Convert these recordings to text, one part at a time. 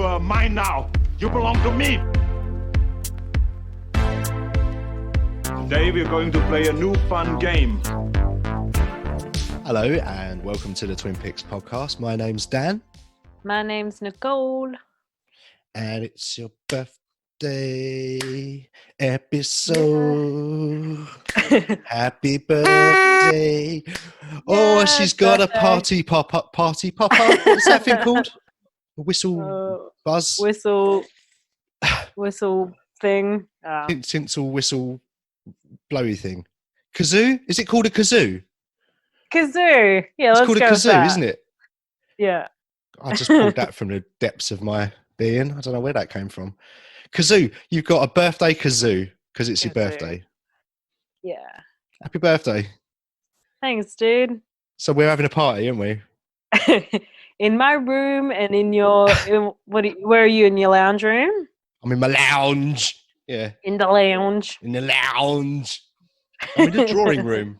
are mine now. You belong to me. Today we're going to play a new fun game. Hello and welcome to the Twin Peaks podcast. My name's Dan. My name's Nicole. And it's your birthday episode. Yeah. Happy birthday. Oh, she's got birthday. a party pop-up. What's that thing called? A whistle buzz? Whistle thing. Tinsel whistle blowy thing. Kazoo? Is it called a kazoo? Kazoo. Yeah, It's let's called a go with kazoo, that. isn't it? Yeah. I just pulled that from the depths of my being. I don't know where that came from. Kazoo. You've got a birthday kazoo because it's your Kazoo. birthday. Yeah. Happy birthday. Thanks, dude. So we're having a party, aren't we? In my room and in your where are you, in your lounge room? I'm in my lounge. Yeah. In the lounge. In the lounge. I'm in the drawing room.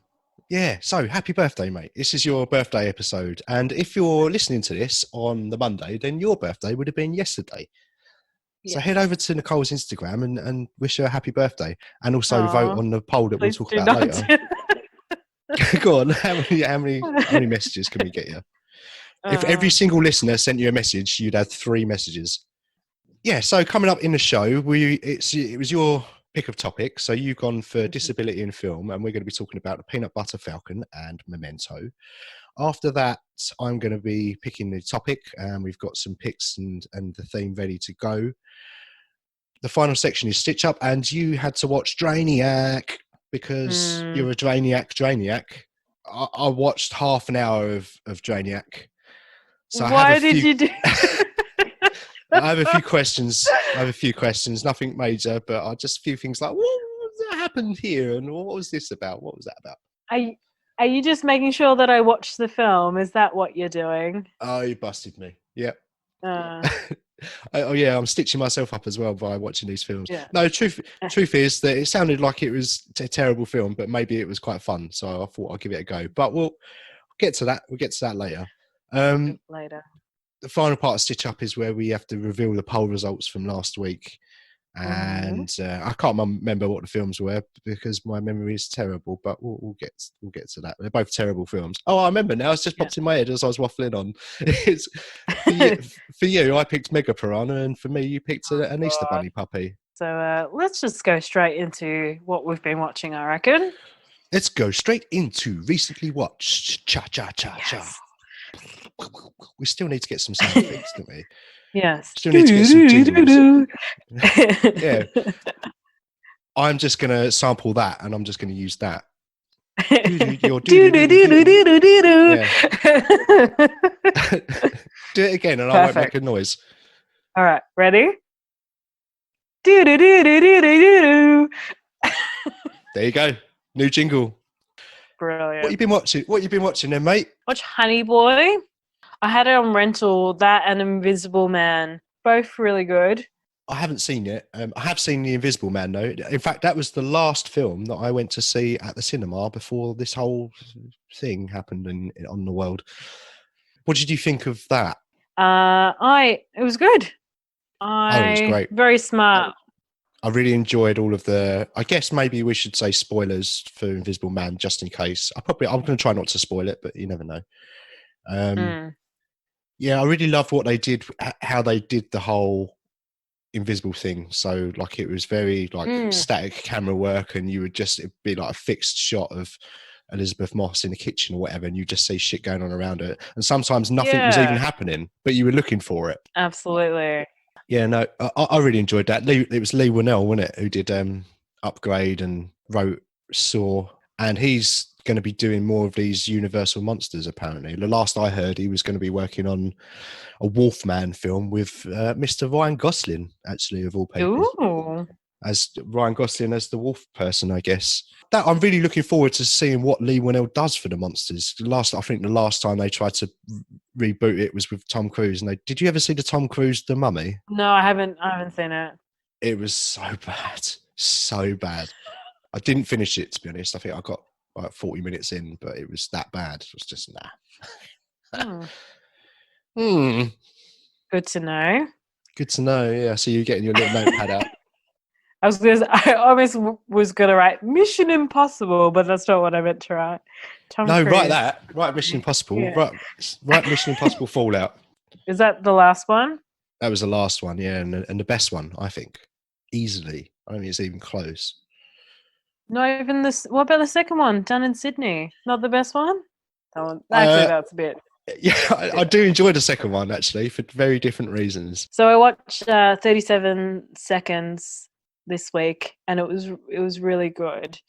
Yeah. So happy birthday, mate. This is your birthday episode. And if you're listening to this on the Monday, then your birthday would have been yesterday. So head over to Nicole's Instagram and wish her a happy birthday. And also vote on the poll that Please we'll talk do about not. later. Go on. How many messages can we get you? If every single listener sent you a message, you'd have 3 messages. Yeah, so coming up in the show, it was your pick of topics. So you've gone for disability in film, and we're going to be talking about the Peanut Butter Falcon and Memento. After that, I'm going to be picking the topic, and we've got some picks and the theme ready to go. The final section is Stitch Up, and you had to watch Drainiac because you're a Drainiac. I watched half an hour of Drainiac. So Why did you do I have a few questions. Nothing major, but a few things like, what happened here? And what was this about? What was that about? Are you just making sure that I watch the film? Is that what you're doing? Oh, you busted me. Yep. I'm stitching myself up as well by watching these films. Yeah. No, truth is that it sounded like it was a terrible film, but maybe it was quite fun. So I thought I'd give it a go. But we'll get to that. We'll get to that later. Later. The final part of Stitch Up is where we have to reveal the poll results from last week. And I can't remember what the films were because my memory is terrible, but we'll get to that. They're both terrible films. Oh, I remember now. It's just popped in my head as I was waffling on. It's for you, I picked Mega Piranha, and for me, you picked an Easter Bunny puppy. So let's just go straight into what we've been watching, I reckon. Let's go straight into recently watched. Cha. We still need to get some sound effects, don't we? Yes. Still need to get some jingles. Yeah. I'm just going to sample that, and I'm just going to use that. Do it again, and I won't make a noise. All right, ready? There you go. New jingle. Brilliant. What you been watching then, mate? Watch Honey Boy. I had it on rental, that and Invisible Man. Both really good. I haven't seen it. I have seen The Invisible Man, though. In fact, that was the last film that I went to see at the cinema before this whole thing happened on the world. What did you think of that? It was good. It was great. Very smart. I really enjoyed all of the. I guess maybe we should say spoilers for Invisible Man, just in case. I'm going to try not to spoil it, but you never know. Yeah, I really loved what they did, how they did the whole invisible thing. So, like, it was very static camera work, and it'd be like a fixed shot of Elizabeth Moss in the kitchen or whatever, and you just see shit going on around it. And sometimes nothing was even happening, but you were looking for it. Absolutely. Yeah, no, I really enjoyed that. It was Lee Winnell, wasn't it, who did Upgrade and wrote Saw, and he's going to be doing more of these Universal monsters, apparently. The last I heard, he was going to be working on a Wolfman film with Mr. Ryan Gosling, actually, of all people. Ooh. As Ryan Gosling as the wolf person, I guess. That I'm really looking forward to seeing what Lee Winnell does for the monsters. I think the last time they tried to reboot it was with Tom Cruise. And did you ever see the Tom Cruise The Mummy? No, I haven't seen it. It was so bad. I didn't finish it, to be honest. I think I got like 40 minutes in, but it was that bad. It was just nah. Good to know. Good to know. Yeah, so you're getting your little notepad out. I almost was going to write Mission Impossible, but that's not what I meant to write. Tom No, Cruise. write that. Write Mission Impossible. Yeah. Write Mission Impossible Fallout. Is that the last one? That was the last one, yeah, and the best one, I think, easily. I don't think it's even close. Not even this. What about the second one, done in Sydney? Not the best one. That one. Actually, that's a bit. Yeah, I do enjoy the second one actually for very different reasons. So I watched 37 Seconds this week, and it was really good.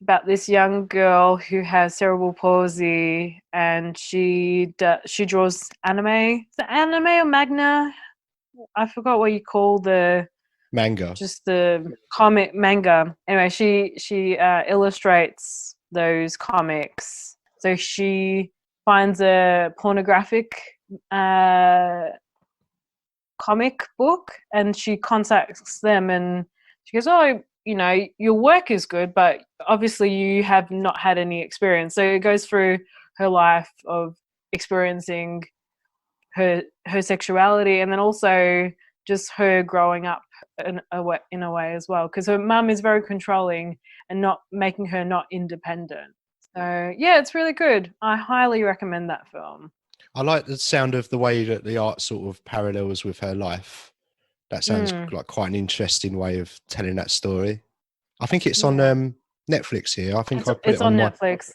About this young girl who has cerebral palsy, and she draws anime. Is it anime or manga? I forgot what you call the Manga. Just the comic manga. Anyway, she illustrates those comics. So she finds a pornographic comic book, and she contacts them, and she goes, "Oh, your work is good, but obviously you have not had any experience." So it goes through her life of experiencing her sexuality, and then also just her growing up in a way as well, because her mum is very controlling and not making her not independent. So yeah, it's really good. I highly recommend that film. I like the sound of the way that the art sort of parallels with her life. That sounds like quite an interesting way of telling that story. I think it's on Netflix here. I think it's on Netflix.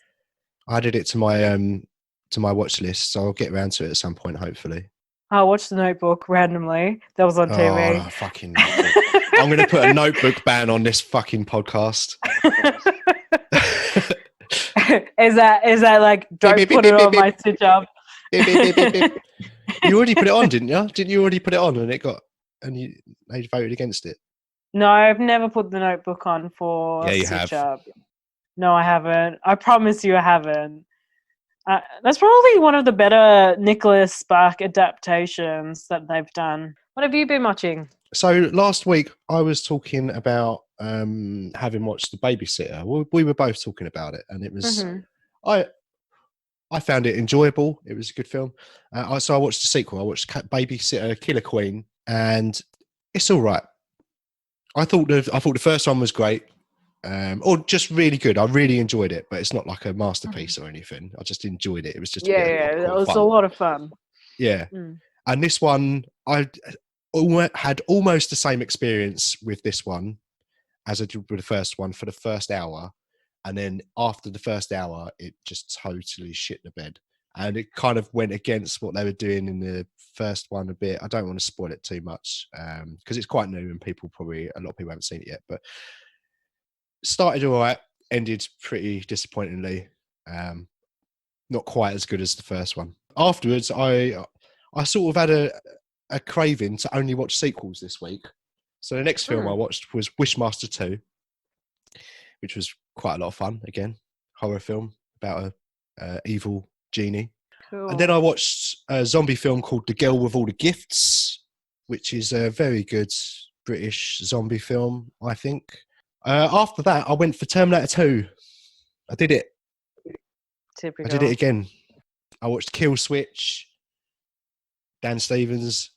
I added it to my watch list, so I'll get around to it at some point, hopefully. I watched The Notebook randomly. That was on TV. Oh, fucking Notebook. I'm going to put a Notebook ban on this fucking podcast. Is that like, don't put it on my sit job? You already put it on, didn't you? Didn't you already put it on and they voted against it? No, I've never put The Notebook on for sit job. No, I haven't. I promise you I haven't. That's probably one of the better Nicholas Spark adaptations that they've done. What have you been watching? So last week I was talking about having watched The Babysitter. We were both talking about it, and it was I found it enjoyable. It was a good film. So I watched the sequel. I watched Babysitter Killer Queen, and it's all right. I thought the first one was great. Or just really good. I really enjoyed it, but it's not like a masterpiece or anything. I just enjoyed it. It was just it was fun. A lot of fun. Yeah, and this one I had almost the same experience with this one as I did with the first one for the first hour, and then after the first hour, it just totally shit the bed, and it kind of went against what they were doing in the first one a bit. I don't want to spoil it too much because it's quite new and a lot of people haven't seen it yet, but. Started all right, ended pretty disappointingly. Not quite as good as the first one. Afterwards, I sort of had a craving to only watch sequels this week. So the next film I watched was Wishmaster 2, which was quite a lot of fun. Again, horror film about a evil genie. Cool. And then I watched a zombie film called The Girl with All the Gifts, which is a very good British zombie film, I think. After that, I went for Terminator 2. I did it. Typical. I did it again. I watched Kill Switch, Dan Stevens,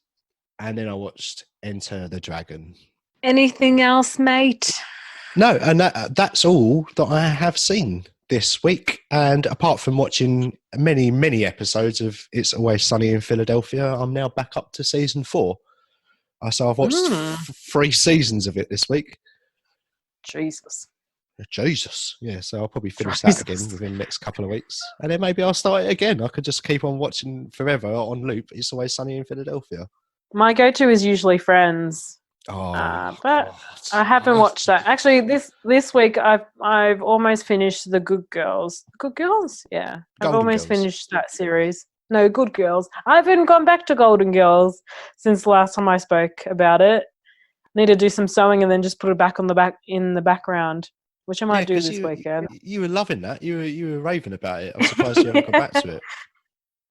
and then I watched Enter the Dragon. Anything else, mate? No, and that's all that I have seen this week. And apart from watching many, many episodes of It's Always Sunny in Philadelphia, I'm now back up to season 4. So I've watched 3 seasons of it this week. Jesus. Yeah, so I'll probably finish that again within the next couple of weeks. And then maybe I'll start it again. I could just keep on watching forever on loop. It's Always Sunny in Philadelphia. My go-to is usually Friends. But God. I haven't watched that. Actually, this week I've almost finished The Good Girls. Good Girls? Yeah. I've almost finished that series. No, Good Girls. I haven't gone back to Golden Girls since the last time I spoke about it. Need to do some sewing and then just put it back in the background, which I might do this weekend. You were loving that. You were raving about it. I'm surprised you haven't gone back to it.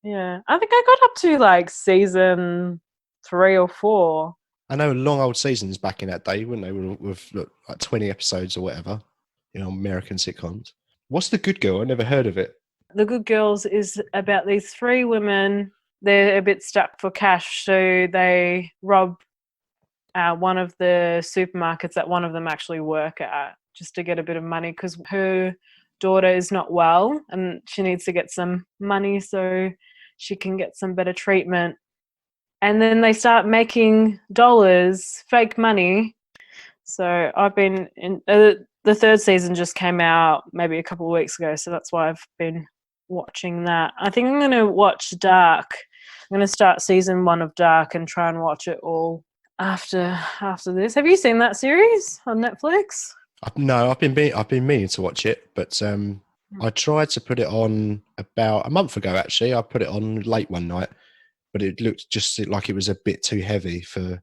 Yeah, I think I got up to like season 3 or 4. I know long old seasons back in that day, weren't they? With like 20 episodes or whatever, American sitcoms. What's The Good Girl? I never heard of it. The Good Girls is about these 3 women. They're a bit stuck for cash, so they rob one of the supermarkets that one of them actually work at, just to get a bit of money because her daughter is not well and she needs to get some money so she can get some better treatment. And then they start making dollars, fake money. So I've been in the third season just came out maybe a couple of weeks ago, so that's why I've been watching that. I think I'm going to watch Dark. I'm going to start season 1 of Dark and try and watch it all after this. Have you seen that series on Netflix? No, I've been meaning to watch it, but I tried to put it on about a month ago. Actually, I put it on late one night, but it looked just like it was a bit too heavy for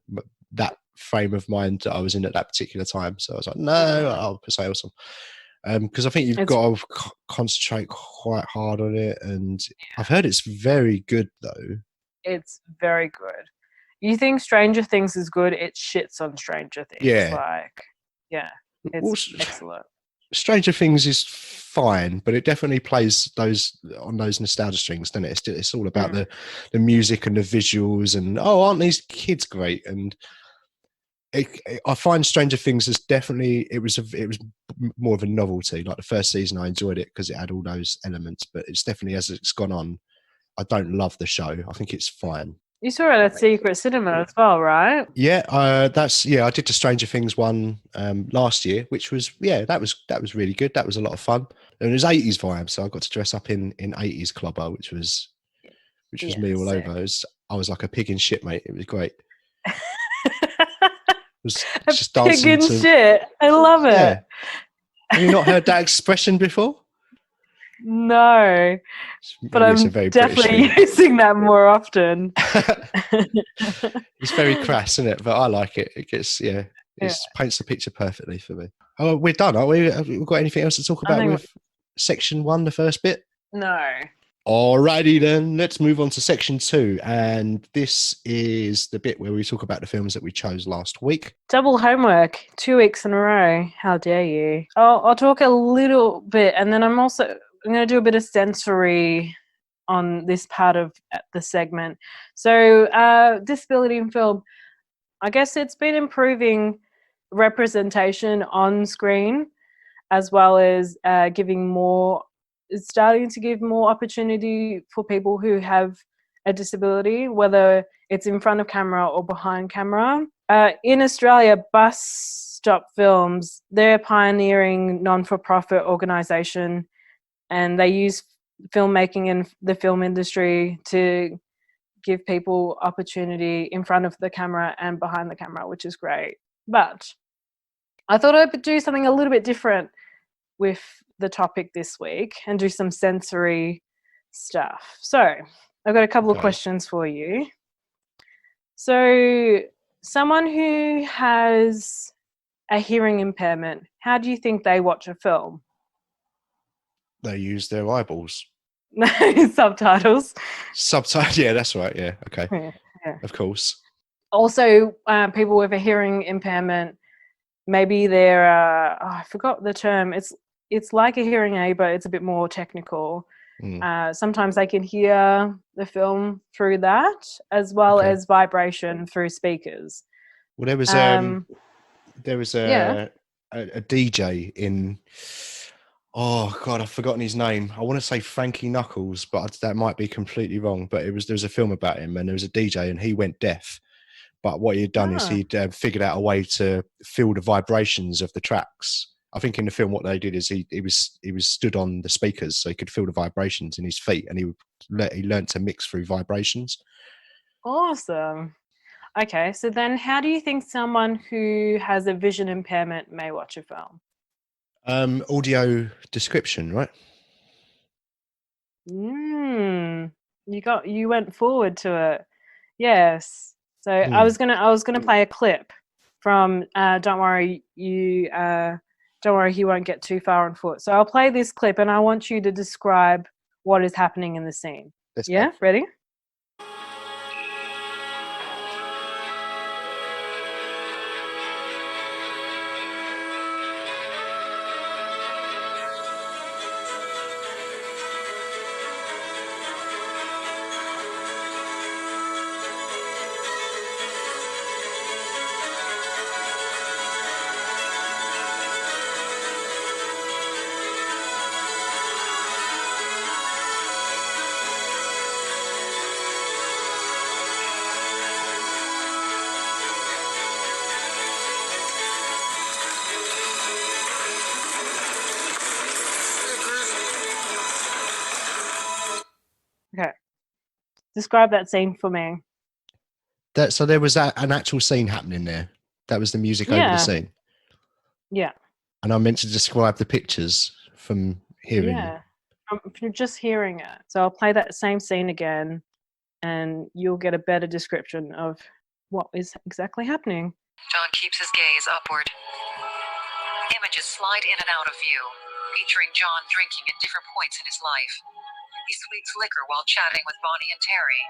that frame of mind that I was in at that particular time. So I was like, no, I'll say awesome. Because I think you've got to concentrate quite hard on it, and I've heard it's very good though. It's very good. You think Stranger Things is good? It shits on Stranger Things. Yeah, it's excellent. Stranger Things is fine, but it definitely plays those nostalgia strings, doesn't it? It's all about the music and the visuals, and aren't these kids great? And I find Stranger Things is definitely it was more of a novelty. Like the first season, I enjoyed it because it had all those elements, but it's definitely as it's gone on, I don't love the show. I think it's fine. You saw it at Secret Cinema as well, right? Yeah, I did the Stranger Things one last year, which was that was really good. That was a lot of fun, and it was 80s vibe, so I got to dress up in 80s clobber, which was me all over. I was like a pig in shit, mate. It was great. Was just dancing pig in shit. I love it. Yeah. Have you not heard that expression before? No, but I'm definitely using that more often. It's very crass, isn't it? But I like it. It gets it paints the picture perfectly for me. Oh, we're done, aren't we? Have we got anything else to talk about with section 1, the first bit? No. Alrighty then, let's move on to section 2, and this is the bit where we talk about the films that we chose last week. Double homework, 2 weeks in a row. How dare you? I'll talk a little bit, and then I'm going to do a bit of sensory on this part of the segment. So, disability in film, I guess it's been improving representation on screen, as well as starting to give more opportunity for people who have a disability, whether it's in front of camera or behind camera. In Australia, Bus Stop Films, they're a pioneering non-for-profit organisation, and they use filmmaking and the film industry to give people opportunity in front of the camera and behind the camera, which is great. But I thought I'd do something a little bit different with the topic this week and do some sensory stuff. So I've got a couple of questions for you. So someone who has a hearing impairment, how do you think they watch a film? They use their eyeballs. Subtitles. Yeah, that's right. Yeah, okay. Yeah. Of course. Also, people with a hearing impairment, maybe they're I forgot the term. It's like a hearing aid, but it's a bit more technical. Sometimes they can hear the film through that, as well as vibration through speakers. Well, there was a DJ in. Oh God, I've forgotten his name. I want to say Frankie Knuckles, but that might be completely wrong. But there was a film about him, and there was a DJ, and he went deaf. But what he'd done is he'd figured out a way to feel the vibrations of the tracks. I think in the film, what they did is he was stood on the speakers, so he could feel the vibrations in his feet, and he learned to mix through vibrations. Awesome. Okay, so then how do you think someone who has a vision impairment may watch a film? Audio description, right? You went forward to it. Yes. So I was gonna play a clip from Don't Worry, he won't get too far on foot. So I'll play this clip, and I want you to describe what is happening in the scene. Ready? Describe that scene for me. So there was an actual scene happening there. That was the music over the scene. Yeah. And I meant to describe the pictures from hearing. Yeah. From just hearing it. So I'll play that same scene again, and you'll get a better description of what is exactly happening. John keeps his gaze upward. Images slide in and out of view, featuring John drinking at different points in his life. He sweets liquor while chatting with Bonnie and Terry.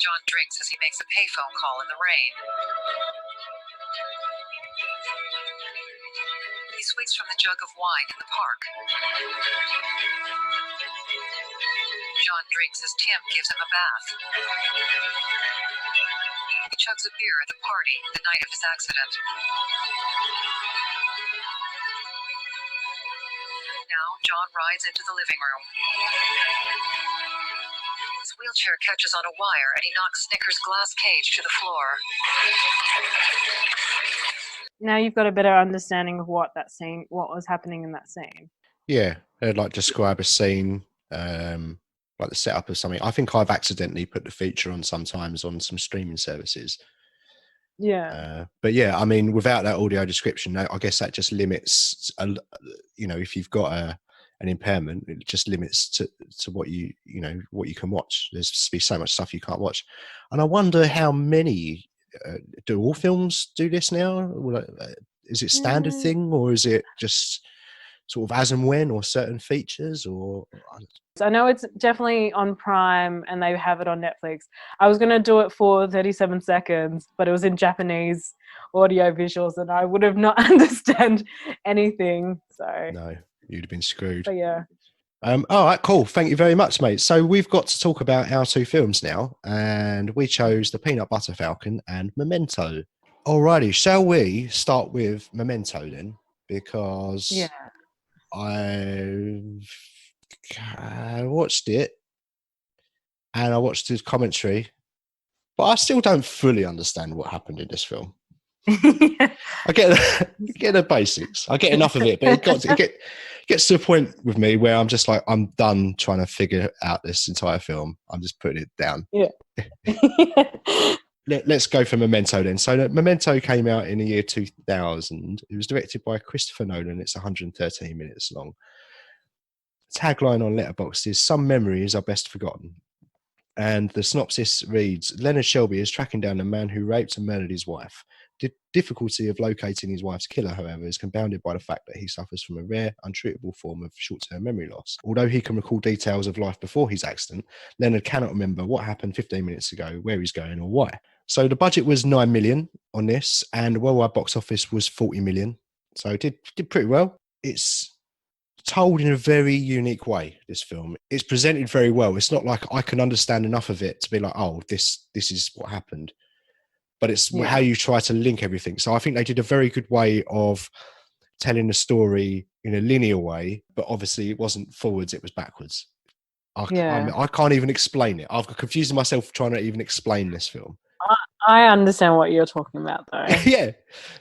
John drinks as he makes a payphone call in the rain. He sweets from the jug of wine in the park. John drinks as Tim gives him a bath. He chugs a beer at the party the night of his accident. Now, John rides into the living room. His wheelchair catches on a wire and he knocks Snicker's glass cage to the floor. Now you've got a better understanding of what was happening in that scene. Yeah, they'd like describe a scene, like the setup of something. I think I've accidentally put the feature on sometimes on some streaming services. Yeah. But yeah, I mean, without that audio description, I guess that just limits, if you've got an impairment, it just limits to what you can watch. There's be so much stuff you can't watch. And I wonder how many, do all films do this now? Is it standard thing, or is it just sort of as and when, or certain features, or? I know it's definitely on Prime and they have it on Netflix. I was going to do it for 37 seconds, but it was in Japanese audio visuals and I would have not understand anything. So No, you'd have been screwed. But yeah. All right, cool. Thank you very much, mate. So we've got to talk about our two films now, and we chose The Peanut Butter Falcon and Memento. Alrighty, shall we start with Memento then? Because I watched it and I watched his commentary, but I still don't fully understand what happened in this film. I get the basics. I get enough of it, but it gets to a point with me where I'm just like, I'm done trying to figure out this entire film. I'm just putting it down. Yeah. Let's go for Memento then. So Memento came out in the year 2000. It was directed by Christopher Nolan. It's 113 minutes long. Tagline on Letterboxd is "Some memories are best forgotten." And the synopsis reads, Leonard Shelby is tracking down the man who raped and murdered his wife. The difficulty of locating his wife's killer, however, is compounded by the fact that he suffers from a rare, untreatable form of short-term memory loss. Although he can recall details of life before his accident, Leonard cannot remember what happened 15 minutes ago, where he's going, or why. So the budget was $9 million on this, and the worldwide box office was $40 million. So it did pretty well. It's told in a very unique way, this film. It's presented very well. It's not like I can understand enough of it to be like, oh, this is what happened. But it's how you try to link everything. So I think they did a very good way of telling the story in a linear way, but obviously it wasn't forwards, it was backwards. I can't even explain it. I've got confused myself trying to even explain this film. I understand what you're talking about, though. Yeah.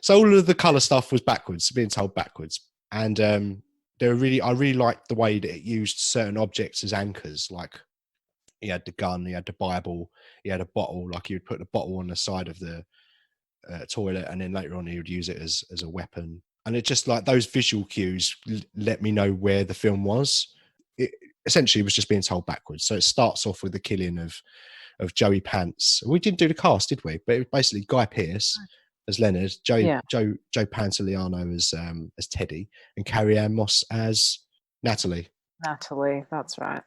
So all of the colour stuff was backwards, being told backwards. And I really liked the way that it used certain objects as anchors. Like he had the gun, he had the Bible, he had a bottle. Like he would put the bottle on the side of the toilet, and then later on he would use it as a weapon. And it just like those visual cues let me know where the film was. It essentially was just being told backwards. So it starts off with the killing of Joey Pants. We didn't do the cast, did we? But it was basically Guy Pearce as Leonard, Joe Pantoliano as Teddy, and Carrie Ann Moss as Natalie. Natalie, that's right.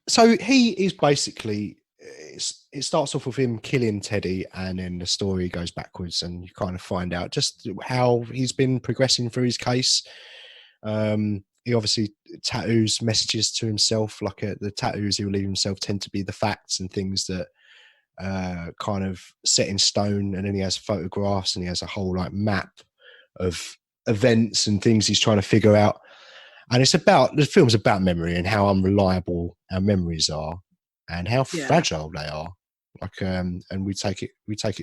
So he is basically, it starts off with him killing Teddy, and then the story goes backwards, and you kind of find out just how he's been progressing through his case. He obviously tattoos messages to himself, like the tattoos he'll leave himself tend to be the facts and things that kind of set in stone, and then he has photographs and he has a whole like map of events and things he's trying to figure out. And the film's about memory and how unreliable our memories are and how fragile they are. Like, and we take it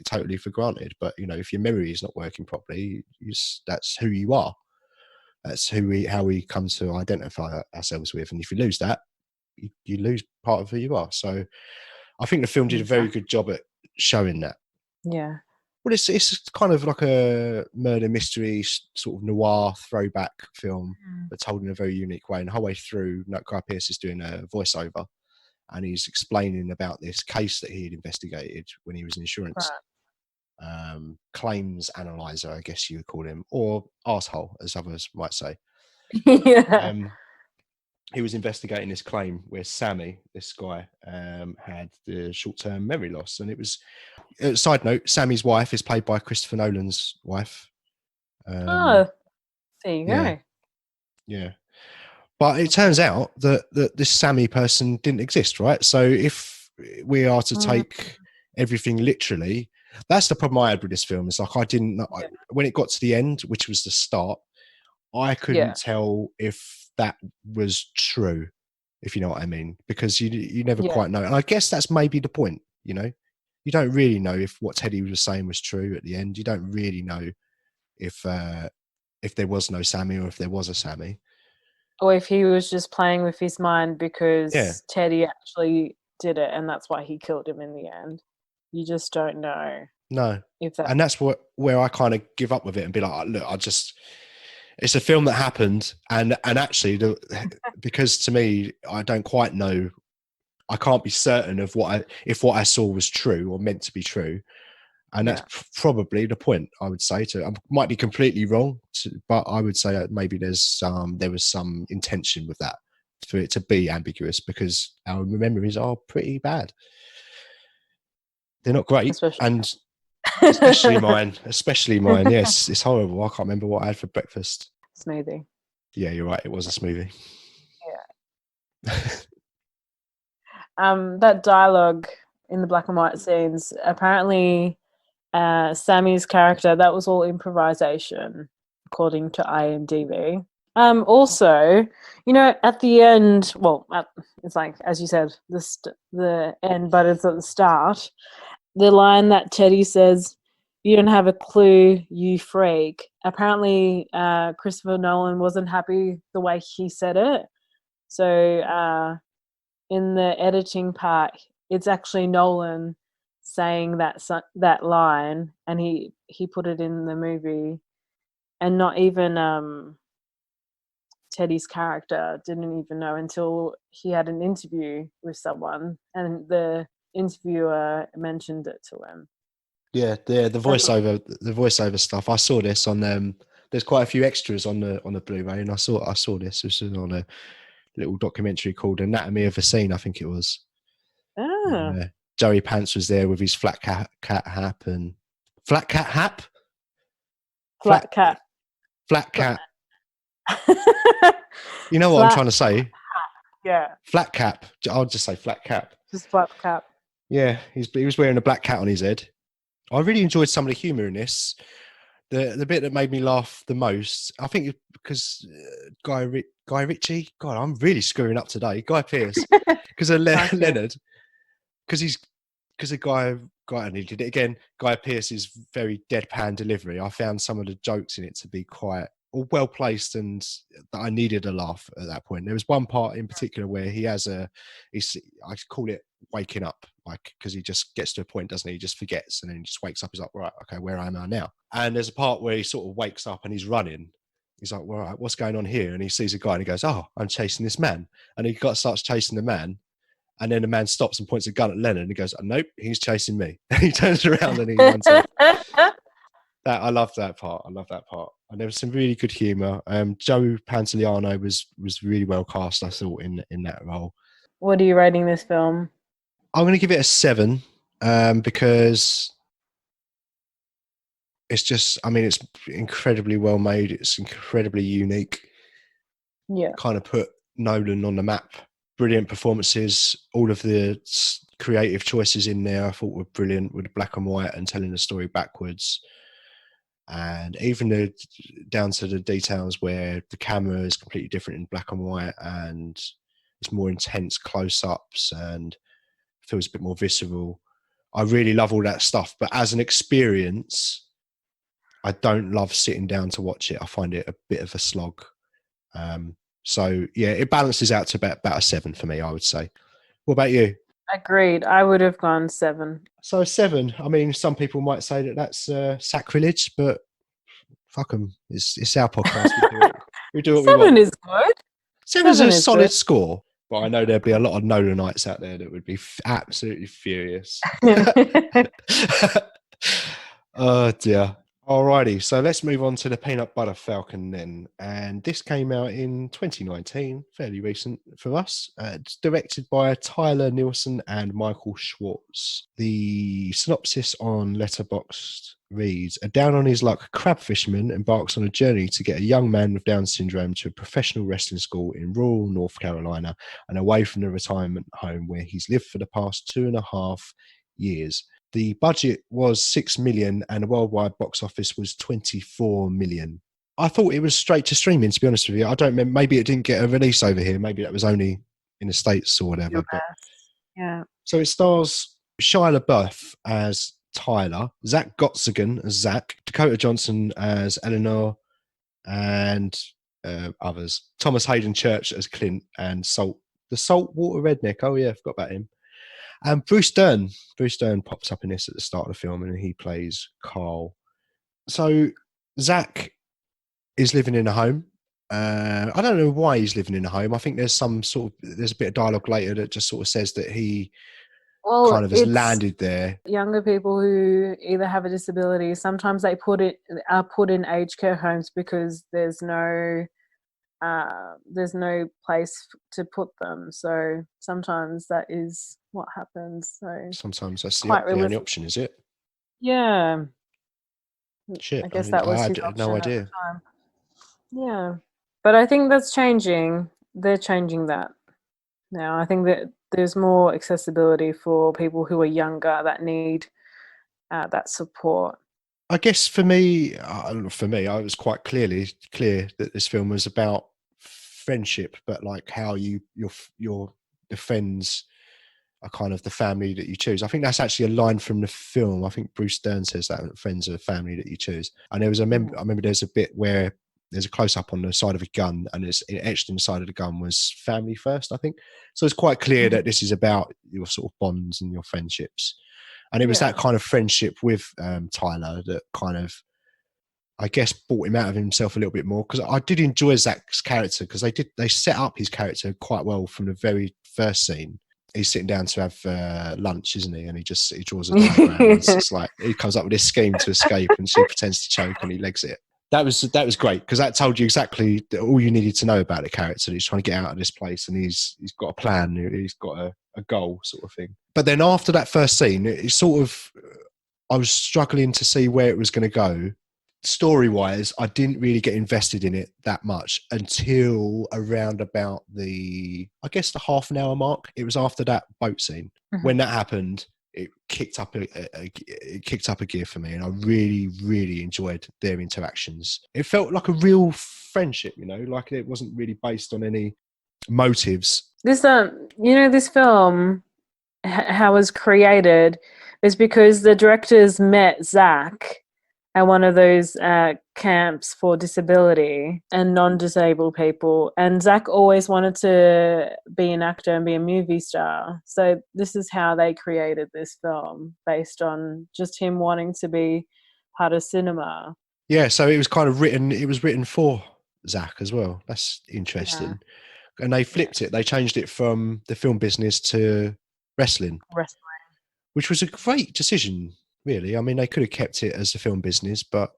totally for granted. But if your memory is not working properly, that's who you are. That's how we come to identify ourselves with. And if you lose that, you lose part of who you are. So I think the film did a very good job at showing that. Yeah. Well, it's kind of like a murder mystery sort of noir throwback film, but told in a very unique way. And the whole way through, Guy Pearce is doing a voiceover, and he's explaining about this case that he had investigated when he was an insurance claims analyzer, I guess you would call him, or arsehole, as others might say. Yeah. He was investigating this claim where Sammy, this guy, had the short-term memory loss. And it was, side note, Sammy's wife is played by Christopher Nolan's wife. Oh, there you go. Yeah. But it turns out that this Sammy person didn't exist, right? So if we are to take everything literally, that's the problem I had with this film. It's like I didn't know, when it got to the end, which was the start, I couldn't tell if that was true, if you know what I mean, because you never quite know. And I guess that's maybe the point, you know? You don't really know if what Teddy was saying was true at the end. You don't really know if there was no Sammy or if there was a Sammy. Or if he was just playing with his mind because Teddy actually did it and that's why he killed him in the end. You just don't know. No. If that... And that's where I kind of give up with it and be like, look, it's a film that happened, and actually, because to me, I don't quite know. I can't be certain of if what I saw was true or meant to be true, and that's probably the point. I would say I might be completely wrong, but I would say that maybe there was some intention with that for it to be ambiguous, because our memories are pretty bad. They're not great, especially mine. Yes, it's horrible. I can't remember what I had for breakfast. Smoothie. Yeah, you're right. It was a smoothie. Yeah. That dialogue in the black and white scenes, apparently Sammy's character, that was all improvisation, according to IMDb. Also, you know, at the end, it's like, as you said, the end, but it's at the start. The line that Teddy says, "You don't have a clue, you freak." Apparently, Christopher Nolan wasn't happy the way he said it. So in the editing part, it's actually Nolan saying that line, and he put it in the movie, and not even Teddy's character didn't even know until he had an interview with someone, and the interviewer mentioned it to him. Yeah, the voiceover stuff. I saw this on there's quite a few extras on the Blu-ray, and I saw this. This was on a little documentary called Anatomy of a Scene, I think it was. Joey Pants was there with his flat cat hat and flat cat hat. Flat cat. You know what I'm trying to say? Yeah. Flat cap. I'll just say flat cap. Just flat cap. Yeah, he was wearing a black cat on his head. I really enjoyed some of the humour in this. The bit that made me laugh the most, I think, because Guy Ritchie. God, I'm really screwing up today. Guy Pearce, because of Leonard, because of Guy. And he did it again. Guy Pearce's very deadpan delivery. I found some of the jokes in it to be quite well placed, and that I needed a laugh at that point. There was one part in particular where he has I call it waking up, like, because he just gets to a point, doesn't he? He just forgets, and then he just wakes up. He's like, right, okay, where am I now? And there's a part where he sort of wakes up and he's running. He's like, well, right, what's going on here? And he sees a guy and he goes, oh, I'm chasing this man. And he starts chasing the man. And then the man stops and points a gun at Leonard and he goes, oh, nope, he's chasing me. And he turns around and he runs off. I love that part. And there was some really good humour. Joe Pantoliano was really well cast, I thought, in that role. What are you rating this film? I'm going to give it a 7 because it's just, I mean, it's incredibly well made. It's incredibly unique. Yeah. Kind of put Nolan on the map. Brilliant performances. All of the creative choices in there I thought were brilliant, with the black and white and telling the story backwards. And even down to the details where the camera is completely different in black and white and it's more intense close-ups and feels a bit more visceral. I really love all that stuff, but as an experience, I don't love sitting down to watch it. I find it a bit of a slog. So yeah, it balances out to about a 7 for me, I would say. What about you? Agreed. I would have gone 7. So a 7. I mean, some people might say that that's sacrilege, but fuck them. It's our podcast. We do what we 7 want. is good. 7's a 7 is solid good. score, but I know there'd be a lot of Nolanites out there that would be absolutely furious. Oh dear. Alrighty, so let's move on to the Peanut Butter Falcon then. And this came out in 2019, fairly recent for us. It's directed by Tyler Nielsen and Michael Schwartz. The synopsis on Letterboxd reads, a down on his luck crab fisherman embarks on a journey to get a young man with Down syndrome to a professional wrestling school in rural North Carolina and away from the retirement home where he's lived for the past 2.5 years. The budget was $6 million and the worldwide box office was $24 million. I thought it was straight to streaming, to be honest with you. I don't remember. Maybe it didn't get a release over here. Maybe that was only in the States or whatever. But, Yeah. so it stars Shia LaBeouf as Tyler, Zach Gottsagen as Zach, Dakota Johnson as Eleanor, and others. Thomas Hayden Church as Clint, and the Saltwater Redneck. Oh yeah, I forgot about him. And Bruce Dern pops up in this at the start of the film, and he plays Carl. So Zach is living in a home. I don't know why he's living in a home. I think there's a bit of dialogue later that just sort of says that he kind of has landed there. Younger people who either have a disability, sometimes they are put in aged care homes because there's no place to put them. So sometimes that is what happens. So sometimes that's the quite only option, is it? Yeah. Shit. I guess that was his option no at the idea. time. Yeah. But I think that's changing. They're changing that now. I think that there's more accessibility for people who are younger that need that support. I guess for me, I was quite clear that this film was about friendship, but like how your defends a kind of the family that you choose. I think that's actually a line from the film. I think Bruce Dern says that friends are the family that you choose. And there was I remember there's a bit where there's a close up on the side of a gun, and it's etched in the side of the gun was family first, I think. So it's quite clear that this is about your sort of bonds and your friendships. And it was that kind of friendship with Tyler that kind of, I guess, brought him out of himself a little bit more. Because I did enjoy Zach's character, because they set up his character quite well from the very first scene. He's sitting down to have lunch, isn't he? And he draws a diagram. It's like he comes up with this scheme to escape, and she pretends to choke, and he legs it. That was great, because that told you exactly all you needed to know about the character. He's trying to get out of this place, and he's got a plan. He's got a goal, sort of thing. But then after that first scene, it sort of, I was struggling to see where it was going to go. Story-wise, I didn't really get invested in it that much until around about the half an hour mark. It was after that boat scene. Mm-hmm. When that happened, it kicked up a gear for me, and I really, really enjoyed their interactions. It felt like a real friendship, like it wasn't really based on any motives. This, this film, how it was created, is because the directors met Zach at one of those camps for disability and non-disabled people. And Zach always wanted to be an actor and be a movie star. So this is how they created this film, based on just him wanting to be part of cinema. Yeah, so it was kind of written for Zach as well. That's interesting. Yeah. And they flipped it. They changed it from the film business to wrestling. Which was a great decision, really. I mean, they could have kept it as a film business, but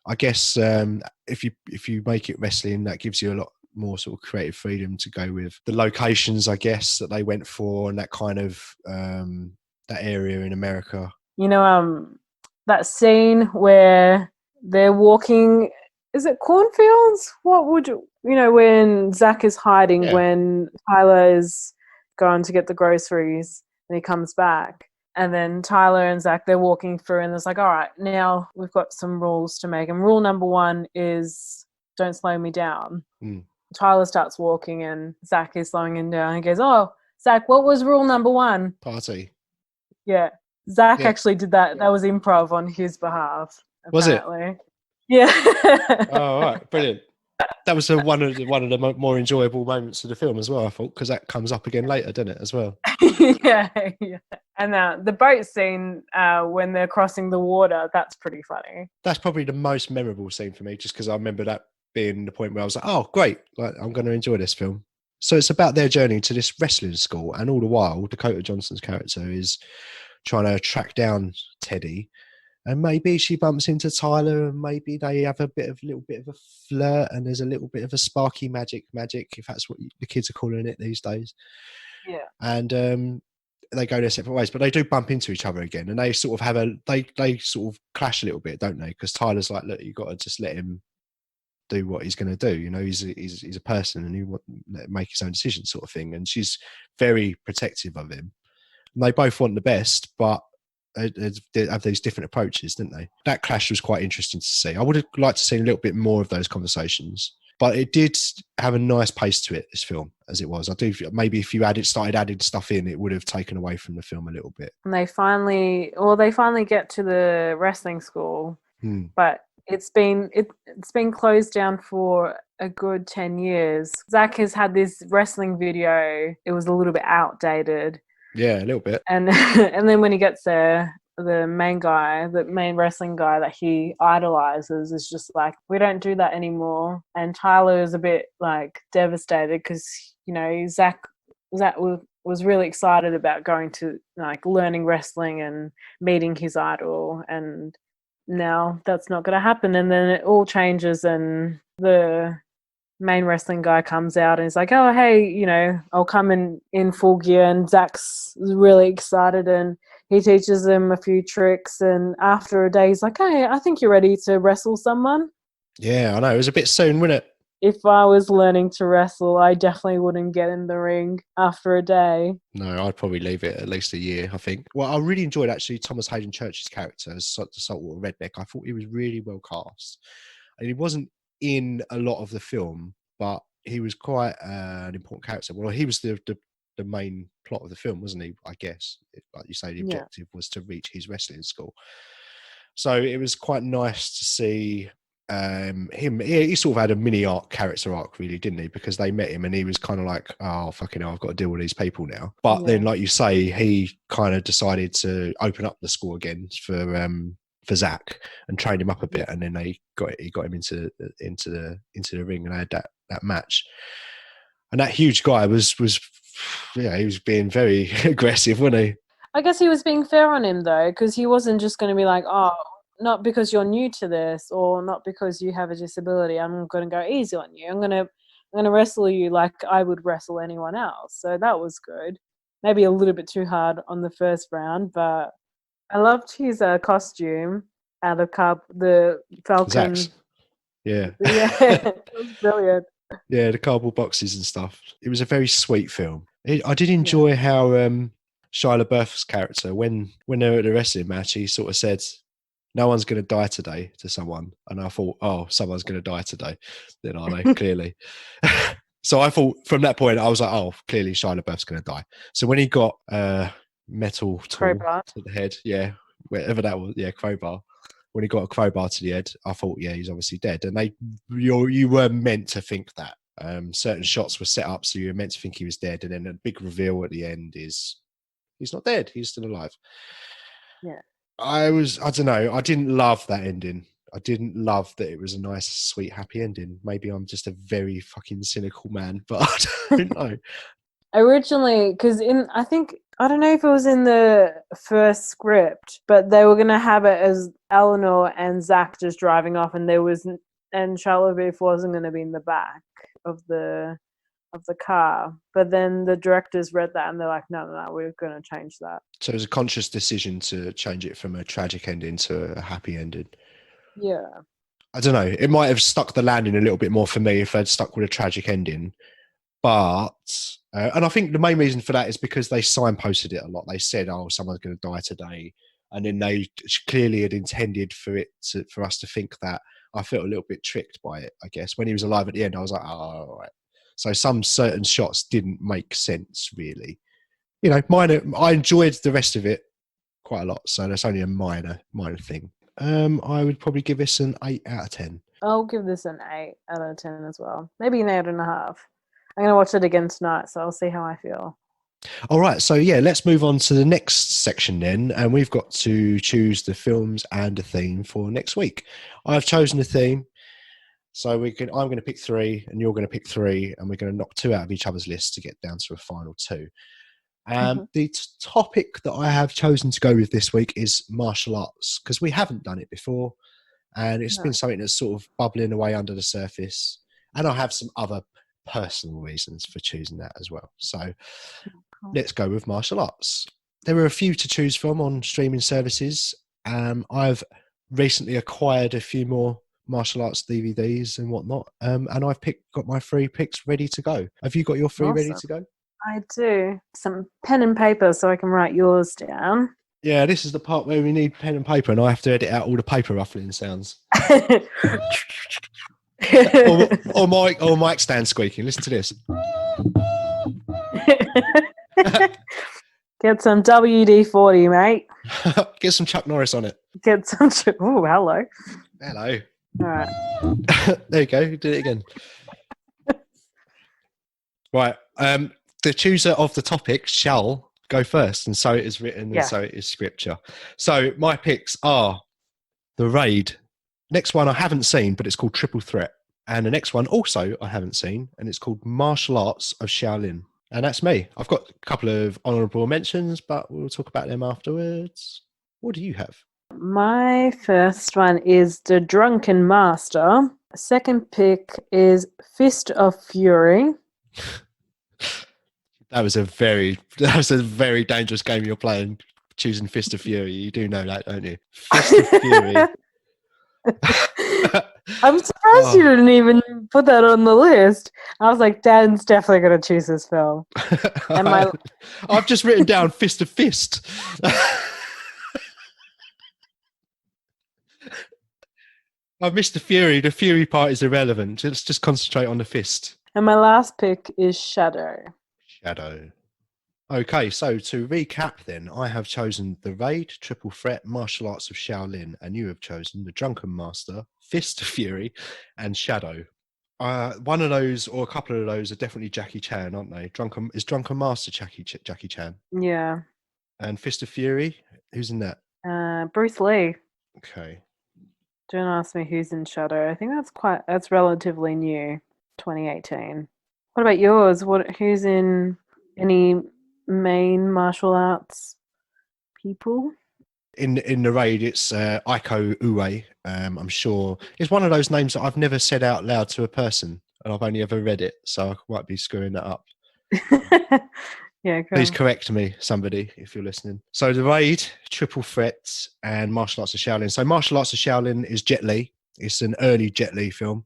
I guess if you make it wrestling, that gives you a lot more sort of creative freedom to go with the locations, I guess, that they went for, and that kind of that area in America. That scene where they're walking, is it cornfields? What would when Zach is hiding, when Tyler is going to get the groceries and he comes back. And then Tyler and Zach, they're walking through, and it's like, all right, now we've got some rules to make. And rule number 1 is don't slow me down. Tyler starts walking, and Zach is slowing him down. He goes, oh, Zach, what was rule number 1? Party. Yeah. Zach actually did that. That was improv on his behalf. Was it? Yeah. Oh, all right. Brilliant. That was one of the more enjoyable moments of the film as well, I thought, because that comes up again later, doesn't it, as well? Yeah. And the boat scene when they're crossing the water, that's pretty funny. That's probably the most memorable scene for me, just because I remember that being the point where I was like, oh, great, like, I'm going to enjoy this film. So it's about their journey to this wrestling school, and all the while, Dakota Johnson's character is trying to track down Teddy. And maybe she bumps into Tyler, and maybe they have a little bit of a flirt, and there's a little bit of a sparky magic, if that's what the kids are calling it these days. Yeah. And they go their separate ways, but they do bump into each other again, and they sort of they sort of clash a little bit, don't they? Because Tyler's like, look, you've got to just let him do what he's going to do. You know, he's a person, and you let him make his own decisions, sort of thing. And she's very protective of him. And they both want the best, but they have these different approaches, didn't they? That clash was quite interesting to see. I would have liked to see a little bit more of those conversations, but it did have a nice pace to it, this film, as it was. I do maybe if you started adding stuff in, it would have taken away from the film a little bit. And they finally get to the wrestling school, but it's been closed down for a good 10 years. Zach has had this wrestling video. It was a little bit outdated. Yeah, a little bit. And and then when he gets there, the main wrestling guy that he idolizes is just like, we don't do that anymore. And Tyler is a bit like devastated because, you know, Zach was really excited about going to like learning wrestling and meeting his idol, and now that's not going to happen. And then it all changes, and the main wrestling guy comes out and is like, oh, hey, you know, I'll come in full gear. And Zach's really excited, and he teaches him a few tricks. And after a day, he's like, hey, I think you're ready to wrestle someone. Yeah, I know. It was a bit soon, wasn't it? If I was learning to wrestle, I definitely wouldn't get in the ring after a day. No, I'd probably leave it at least a year, I think. Well, I really enjoyed, actually, Thomas Hayden Church's character as the Saltwater Redneck. I thought he was really well cast. And he wasn't in a lot of the film, but he was quite an important character. Well, he was the main plot of the film, wasn't he? I guess, like you say, the objective was to reach his wrestling school. So it was quite nice to see him. He sort of had a mini character arc, really, didn't he? Because they met him and he was kind of like, oh, fucking hell, I've got to deal with these people now. But then, like you say, he kind of decided to open up the school again for Zach and trained him up a bit, and then he got him into the ring, and they had that match. And that huge guy was he was being very aggressive, wasn't he? I guess he was being fair on him though, because he wasn't just going to be like, oh, not because you're new to this or not because you have a disability, I'm going to go easy on you. I'm going to wrestle you like I would wrestle anyone else. So that was good. Maybe a little bit too hard on the first round, but I loved his costume out of the Falcon. Zach's. Yeah. Yeah, it was brilliant. Yeah, the cardboard boxes and stuff. It was a very sweet film. I did enjoy how Shia LaBeouf's character, when they were at the wrestling match, he sort of said, no one's going to die today, to someone. And I thought, oh, someone's going to die today. Then are they? Clearly. So I thought from that point, I was like, oh, clearly Shia LaBeouf's going to die. So when he got metal tool to the head, wherever that was, crowbar. When he got a crowbar to the head, I thought, he's obviously dead. And you were meant to think that. Certain shots were set up, so you were meant to think he was dead. And then the big reveal at the end is he's not dead. He's still alive. Yeah. I don't know. I didn't love that ending. I didn't love that it was a nice, sweet, happy ending. Maybe I'm just a very fucking cynical man, but I don't know. Originally, because I don't know if it was in the first script, but they were going to have it as Eleanor and Zach just driving off, and Charlotte Beef wasn't going to be in the back of the car. But then the directors read that and they're like, no, we're going to change that. So it was a conscious decision to change it from a tragic ending to a happy ending. Yeah. I don't know. It might have stuck the landing a little bit more for me if they'd stuck with a tragic ending. But, and I think the main reason for that is because they signposted it a lot. They said, oh, someone's going to die today. And then they clearly had intended for us to think that. I felt a little bit tricked by it, I guess. When he was alive at the end, I was like, oh, all right. So some certain shots didn't make sense, really. You know, I enjoyed the rest of it quite a lot. So that's only a minor thing. I would probably give this an 8 out of 10. I'll give this an 8 out of 10 as well. Maybe an 8.5. I'm going to watch it again tonight, so I'll see how I feel. All right, so yeah, let's move on to the next section then, and we've got to choose the films and a theme for next week. I've chosen a theme, so I'm going to pick 3, and you're going to pick 3, and we're going to knock 2 out of each other's list to get down to a final 2. The topic that I have chosen to go with this week is martial arts, because we haven't done it before, and it's been something that's sort of bubbling away under the surface, and I have some other personal reasons for choosing that as well. So let's go with martial arts. There are a few to choose from on streaming services. I've recently acquired a few more martial arts DVDs and whatnot, and I've got my 3 picks ready to go. Have you got your 3 ready to go? I do. Some pen and paper so I can write yours down. Yeah, this is the part where we need pen and paper, and I have to edit out all the paper ruffling sounds. or mic stand squeaking. Listen to this. Get some WD-40, mate. Get some Chuck Norris on it. Get some... Oh, hello. Hello. All right. There you go. Did it again. Right. The chooser of the topic shall go first, and so it is written, and so it is scripture. So my picks are The Raid. Next one I haven't seen, but it's called Triple Threat. And the next one also I haven't seen, and it's called Martial Arts of Shaolin. And that's me. I've got a couple of honourable mentions, but we'll talk about them afterwards. What do you have? My first one is The Drunken Master. Second pick is Fist of Fury. That was a very dangerous game you're playing, choosing Fist of Fury. You do know that, don't you? Fist of Fury. I'm surprised you didn't even put that on the list. I was like, Dan's definitely going to choose this film. And I've just written down Fist of Fist. I missed the Fury. The Fury part is irrelevant. Let's just concentrate on the fist. And my last pick is Shadow. Shadow. Okay, so to recap then, I have chosen The Raid, Triple Threat, Martial Arts of Shaolin, and you have chosen The Drunken Master, Fist of Fury, and Shadow. One of those, or a couple of those, are definitely Jackie Chan, aren't they? Is Drunken Master Jackie Chan? Yeah. And Fist of Fury, who's in that? Bruce Lee. Okay. Don't ask me who's in Shadow. I think that's relatively new, 2018. What about yours? Who's in any main martial arts people? In The Raid, it's Iko Uwe. I'm sure it's one of those names that I've never said out loud to a person, and I've only ever read it, so I might be screwing that up. Yeah, cool. Please correct me, somebody, if you're listening. So The Raid, Triple Threat, and Martial Arts of Shaolin. So Martial Arts of Shaolin is Jet Li. It's an early Jet Li film,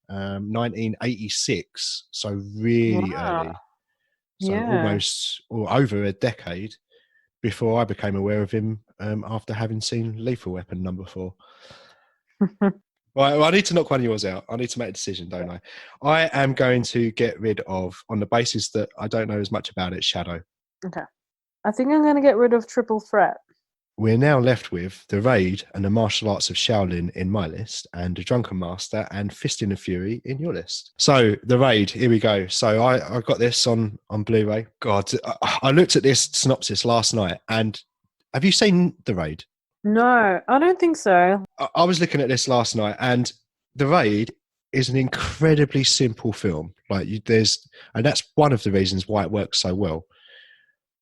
1986. So really early. So almost or over a decade before I became aware of him after having seen Lethal Weapon #4. Right, well, I need to knock one of yours out. I need to make a decision, don't I? I am going to get rid of, on the basis that I don't know as much about it, Shadow. Okay. I think I'm going to get rid of Triple Threat. We're now left with The Raid and the Martial Arts of Shaolin in my list, and The Drunken Master and Fist in the Fury in your list. So The Raid, here we go. So I got this on Blu-ray. God, I looked at this synopsis last night, and have you seen The Raid? No, I don't think so. I was looking at this last night, and The Raid is an incredibly simple film. And that's one of the reasons why it works so well.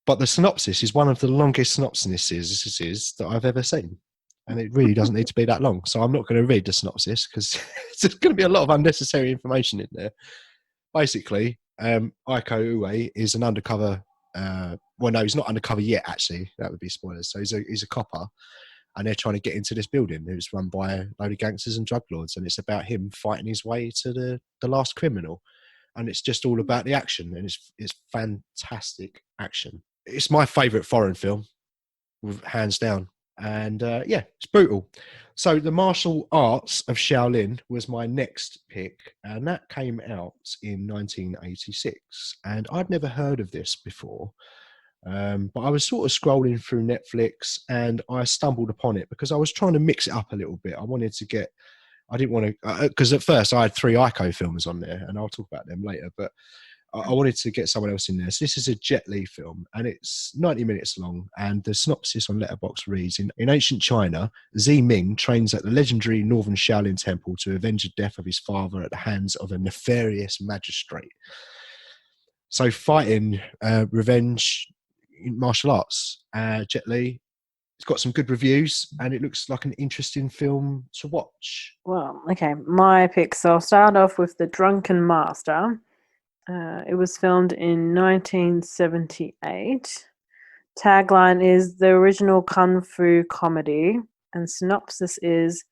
But the synopsis is one of the longest synopsises that I've ever seen, and it really doesn't need to be that long. So I'm not going to read the synopsis because there's going to be a lot of unnecessary information in there. Basically, Iko Uwe is an undercover. Well, no, he's not undercover yet. Actually, that would be spoilers. So he's a copper. And they're trying to get into this building who's run by a load of gangsters and drug lords. And it's about him fighting his way to the last criminal. And it's just all about the action. And it's fantastic action. It's my favourite foreign film, hands down. And it's brutal. So The Martial Arts of Shaolin was my next pick. And that came out in 1986. And I'd never heard of this before. But I was sort of scrolling through Netflix and I stumbled upon it because I was trying to mix it up a little bit. I wanted to get I didn't want to, because at first I had 3 Ico films on there, and I'll talk about them later, but I wanted to get someone else in there. So this is a Jet Li film, and it's 90 minutes long, and the synopsis on Letterboxd reads, in ancient China, Zi Ming trains at the legendary Northern Shaolin Temple to avenge the death of his father at the hands of a nefarious magistrate. So fighting, revenge, martial arts. Jet Li, it's got some good reviews, and it looks like an interesting film to watch. Well, okay, my pick. So I'll start off with The Drunken Master. It was filmed in 1978. Tagline is the original kung fu comedy, and synopsis is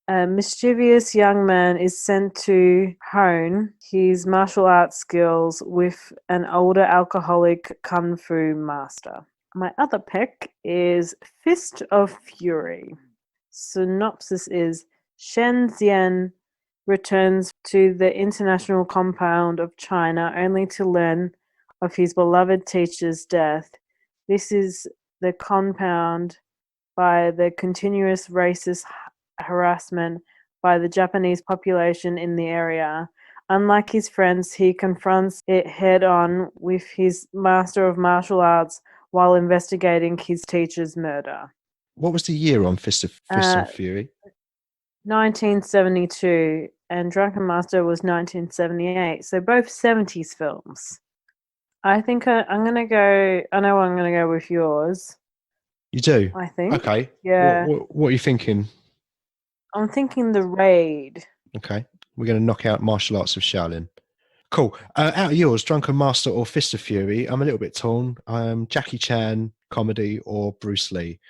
a mischievous young man is sent to hone his martial arts skills with an older alcoholic kung fu master. My other pick is Fist of Fury. Synopsis is Shen Xian returns to the international compound of China only to learn of his beloved teacher's death. This is the compound by the continuous racist harassment by the Japanese population in the area. Unlike his friends, he confronts it head-on with his master of martial arts while investigating his teacher's murder. What was the year on Fist of Fury? 1972, and Drunken Master was 1978. So both 70s films. I think I'm going to go... I know I'm going to go with yours. You do? I think. Okay. Yeah. What are you thinking? I'm thinking The Raid. Okay. We're going to knock out Martial Arts of Shaolin. Cool. Out of yours, Drunken Master or Fist of Fury? I'm a little bit torn. Jackie Chan, comedy, or Bruce Lee?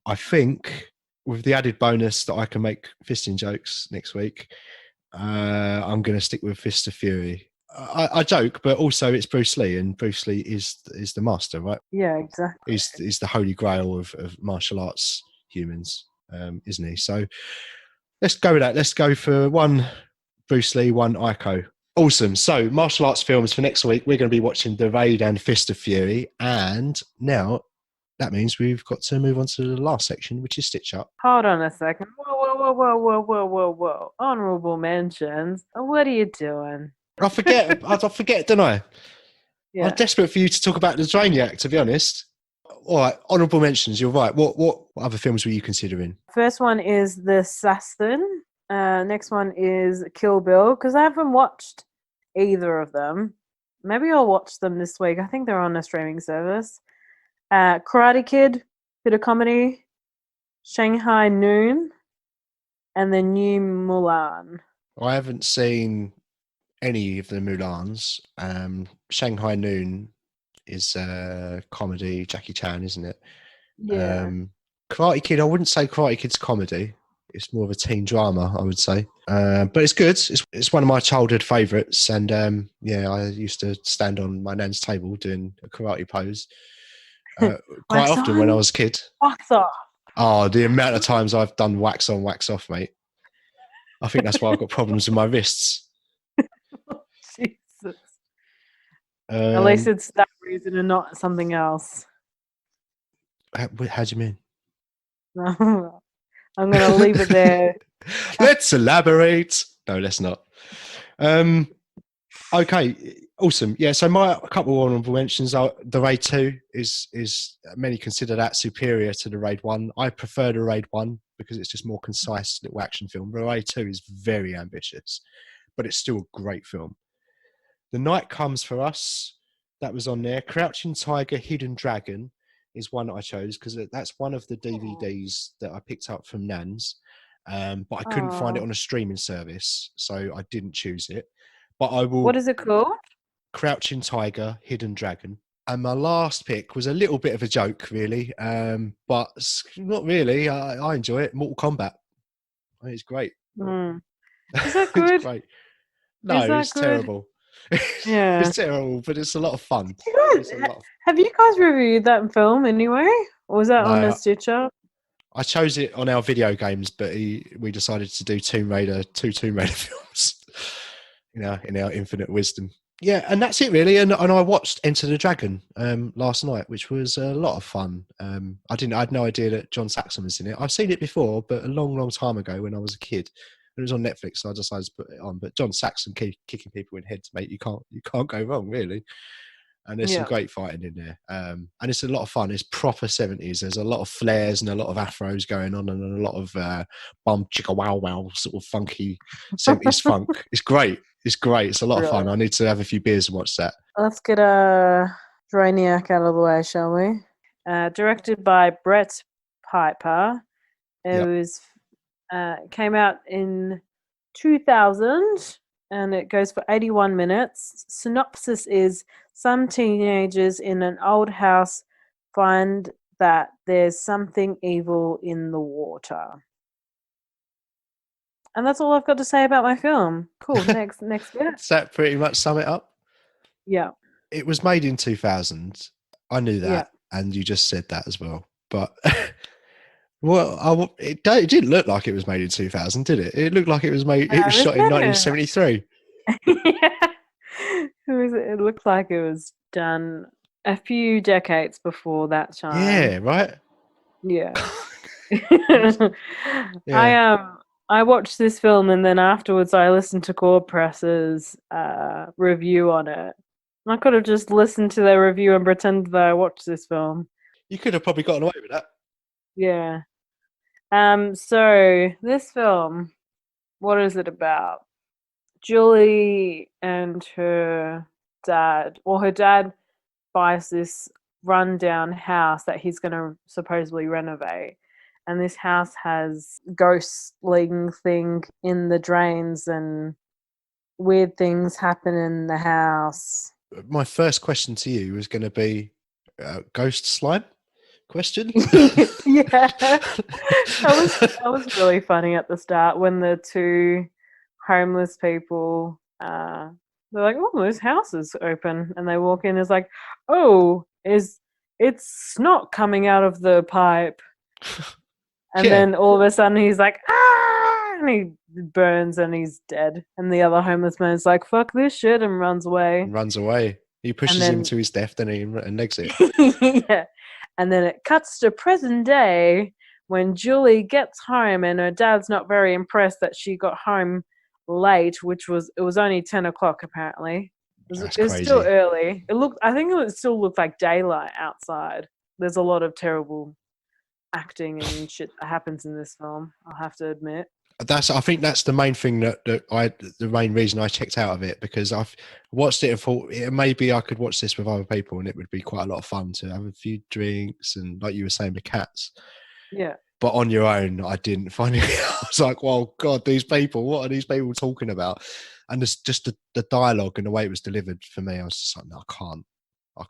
I think with the added bonus that I can make fisting jokes next week, I'm going to stick with Fist of Fury. I joke, but also it's Bruce Lee, and Bruce Lee is the master, right? Yeah, exactly. He's the holy grail of martial arts humans, isn't he? So let's go with that. Let's go for 1 Bruce Lee, 1 Ico. Awesome. So martial arts films for next week. We're going to be watching The Raid and Fist of Fury, and now that means we've got to move on to the last section, which is Stitch Up. Hold on a second. Whoa. Honorable mentions. What are you doing? I forget, don't I? Yeah. I'm desperate for you to talk about the Drainiac, to be honest. All right, honourable mentions, you're right. What other films were you considering? First one is The Assassin. Next one is Kill Bill, because I haven't watched either of them. Maybe I'll watch them this week. I think they're on a streaming service. Karate Kid, bit of comedy. Shanghai Noon, and the new Mulan. I haven't seen any of the Mulans. Shanghai Noon is comedy, Jackie Chan, isn't it? Yeah. Karate Kid, I wouldn't say Karate Kid's comedy. It's more of a teen drama, I would say. But it's good. It's one of my childhood favourites. And I used to stand on my nan's table doing a karate pose quite often when I was a kid. Wax off. Oh, the amount of times I've done wax on, wax off, mate. I think that's why I've got problems with my wrists. Jesus. At least it's that reason and not something else. How do you mean? I'm going to leave it there. Let's elaborate. No, let's not. Okay, awesome. Yeah, so my couple of honourable mentions are The Raid 2 is many consider that superior to The Raid 1. I prefer The Raid 1 because it's just more concise little action film. The Raid 2 is very ambitious, but it's still a great film. The Night Comes for Us, that was on there. Crouching Tiger, Hidden Dragon is one that I chose because that's one of the DVDs that I picked up from Nan's, but I couldn't find it on a streaming service, so I didn't choose it. But I will. What is it called? Crouching Tiger, Hidden Dragon. And my last pick was a little bit of a joke, really, but not really. I enjoy it. Mortal Kombat. I think it's great. Is that good? It's great. No, it's terrible. Yeah, it's terrible, but it's a lot of fun. Have you guys reviewed that film anyway, or was that on a Stitcher? I chose it on our video games, but we decided to do two Tomb Raider films. In our infinite wisdom. Yeah, and that's it really. And I watched Enter the Dragon last night, which was a lot of fun. I had no idea that John Saxon was in it. I've seen it before, but a long, long time ago when I was a kid. It was on Netflix, so I decided to put it on. But John Saxon kicking people in heads, mate, you can't go wrong, really. And there's some great fighting in there. And it's a lot of fun. It's proper 70s. There's a lot of flares and a lot of afros going on and a lot of bum chicka wow wow sort of funky 70s funk. It's great. It's great. It's a lot of fun. I need to have a few beers and watch that. Let's get Drainiac out of the way, shall we? Directed by Brett Piper. It was came out in 2000 and it goes for 81 minutes. Synopsis is some teenagers in an old house find that there's something evil in the water. And that's all I've got to say about my film. Cool. Next bit. Does that pretty much sum it up? Yeah. It was made in 2000. I knew that, and you just said that as well. But well, it didn't look like it was made in 2000, did it? It looked like it was made. It was shot in 1973. It looked like it was done a few decades before that time. Yeah, right. Yeah. I watched this film and then afterwards I listened to Core Press's review on it. I could have just listened to their review and pretended that I watched this film. You could have probably gotten away with that. Yeah. So this film, what is it about? Julie and her dad, her dad buys this rundown house that he's going to supposedly renovate. And this house has ghostling thing in the drains and weird things happen in the house. My first question to you was going to be ghost slime question. Yeah. That was really funny at the start when the two homeless people, they're like, oh, this house is open. And they walk in, it's like, oh, it's snot coming out of the pipe. And then all of a sudden he's like, ah, and he burns and he's dead. And the other homeless man's like, fuck this shit, and runs away. He pushes him to his death, then he exits. Yeah. And then it cuts to present day when Julie gets home and her dad's not very impressed that she got home late, it was only 10 o'clock apparently. It was still early. I think it still looked like daylight outside. There's a lot of terrible acting and shit that happens in this film, I'll have to admit. I think that's the main thing the main reason I checked out of it, because I've watched it and thought maybe I could watch this with other people and it would be quite a lot of fun to have a few drinks and, like you were saying, with cats. Yeah. But on your own, I didn't find it. I was like, well, God, these people, what are these people talking about? And just the dialogue and the way it was delivered for me, I was just like, no, I can't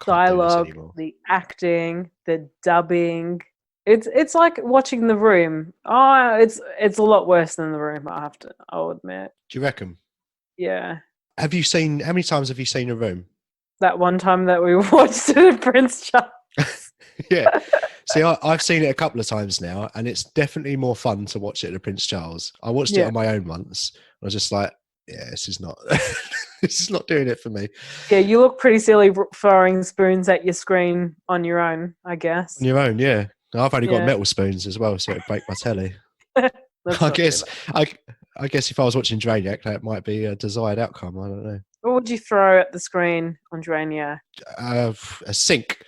dialogue, do this anymore. The acting, the dubbing. It's like watching The Room. Oh, it's a lot worse than The Room, I'll admit. Do you reckon? Yeah. How many times have you seen The Room? That one time that we watched it, Prince Charles. Yeah. See, I've seen it a couple of times now, and it's definitely more fun to watch it at Prince Charles. I watched it on my own once. I was just like, yeah, this is not this is not doing it for me. Yeah, you look pretty silly throwing spoons at your screen on your own, I guess. On your own, yeah. I've only got metal spoons as well, so it'd break my telly. I guess if I was watching Drainiac, that might be a desired outcome. I don't know. What would you throw at the screen on Drainiac? A sink.